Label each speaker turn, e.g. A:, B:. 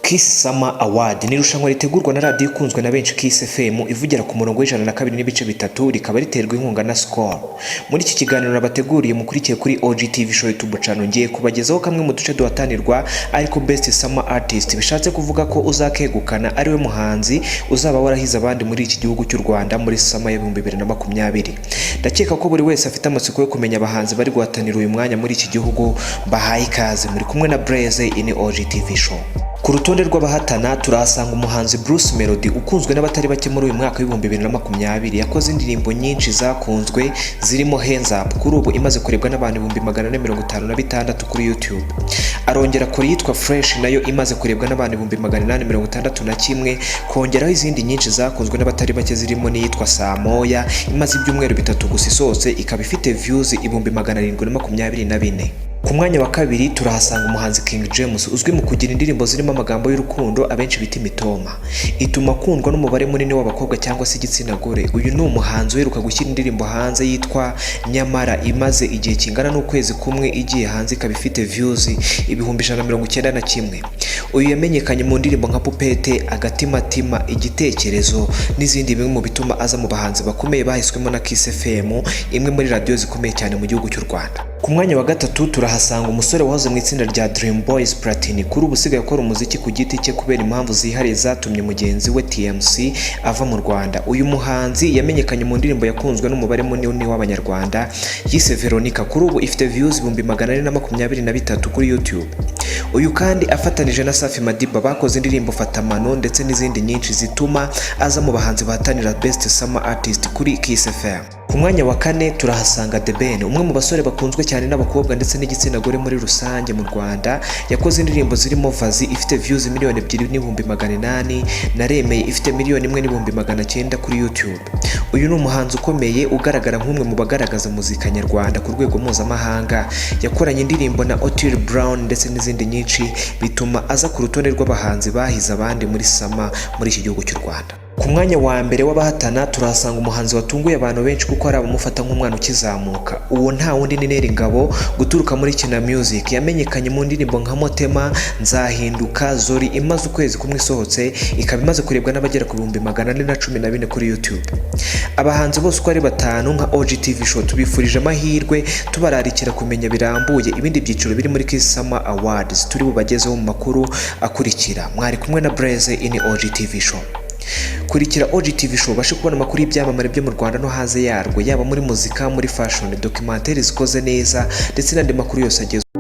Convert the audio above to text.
A: Kiss Summer Award ni irushanwa ritegurwa na radio ikunzwe na benshi Kiss FM ivugira ku murongo w'102 n'ibice bitatu rikaba riterwa inkunga na Skol. Muri iki kiganiro nabateguriye mukurikiye kuri OGTV Show YouTube channel ngiye kubagezaho kamwe mu duce duhatanirwa ariko Best Summer Artist bishatse kuvuga ko uzakegukana ari we muhanzi uzaba warahize abandi muri iki gihugu cy'u Rwanda muri Summer ya 2020. Ndakeka ko buri wese afite amatsiko yo kumenya abahanzi bari guhatanira uyu mwanya muri iki gihugu. Bahaye ikaze muri kumwe na Blaze in OGTV Show. Ku rutonde rw'abahatana turahasanga umuhanzi Bruce Melody ukunzwe n'abatari bake muri uyu mwaka w'2020. Yakoze indirimbo nyinshi zakunzwe zirimo Hands Up, kuri ubu imaze kurebwa n'abantu 456 kuri YouTube. Arongera kuri yitwa Fresh nayo imaze kurebwa n'abantu 861, kongeraho izindi nyinshi zakunzwe n'abatari bake zirimo n'iyitwa Saa Moya imaze ibyumweru bitatu gusa isose ikaba ifite views 724. Ku mwanya wa kabiri turahasanga umuhanzi King James uzwi mu kugira indirimbo zirimo amagambo y'urukundo abenshi bita imitoma, ituma kundwa n'umubare munini w'abakobwa cyangwa se igitsina gore. Uyu ni umuhanzi uheruka gushyira indirimbo hanze yitwa Nyamara imaze igihe kingana n'ukwezi kumwe igiye hanze ikaba ifite views 191. Uyu yamenyekanye mu ndirimbo nka Pupete, Agatimatima, Igitekerezo n'izindi bimwe mu bituma aza mu bahanzi bakomeye bahiswemo na Kiss FM, imwe muri radio zikomeye cyane mu gihugu cy'u Rwanda. Ku mwanya wa gatatu turahasanga umusore wahoze mu itsinda rya Dream Boys Platini, kuri ubu usigaye akora umuziki ku giti cye kubera impamvu zihariye zatumye mugenzi we TMC ava mu Rwanda. Uyu muhanzi yamenyekanye mu ndirimbo yakunzwe n'umubare munini w'abanyarwanda yise Veronica, kuri ubu ifite views 423 kuri YouTube. Uyu kandi afatanije na Safi Madiba bakoze indirimbo Fatamano ndetse n'izindi nyinshi zituma aza mu bahanzi bahatanira Best Summer Artist kuri Kiss FM. Ku mwanya wa kane turahasanga The Ben, umwe mu basore bakunzwe cyane n'abakobwa ndetse n'igitsina gore muri rusange mu Rwanda. Yakoze indirimbo zirimo Vazi ifite views 2,800,000 na Remeye ifite 1,900,000 kuri YouTube. Uyu ni umuhanzi ukomeye ugaragara nk'umwe mu bagaragaza muzika nyarwanda ku rwego mpuzamahanga. Yakoranye indirimbo na Otile Brown ndetse n'izindi nyinshi bituma aza ku rutonde rw'abahanzi bahize abandi muri Summer muri iki gihugu cy'u Rwanda. Ku mwanya wa mbere w'abahatana turahasanga umuhanzi watunguye abantu benshi kuko ari abamufata nk'umwana ukizamuka. Uwo nta wundi ni Neri Ngabo guturuka muri Kina Music. Yamenyekanye mu ndirimbo nka Motema, Nzahinduka, Zori imaze ukwezi kumwe isohotse ikaba imaze kurebwa n'abagera ku 414 kuri YouTube. Abahanzi bose uko ari batanu nka OGTV Show tubifurije amahirwe, tubararikira kumenya birambuye ibindi byiciro biri muri Kiss Summer Awards turi bubagezeho mu makuru akurikira. Mwari kumwe na Blaze in OGTV Show. Kurikira OGTV Show bashe kubona amakuru y'ibyamamare byo mu Rwanda no hanze yarwo, yaba muri muzika, muri fashion, documentaire zikoze neza ndetse n'andi makuru yose agezweho.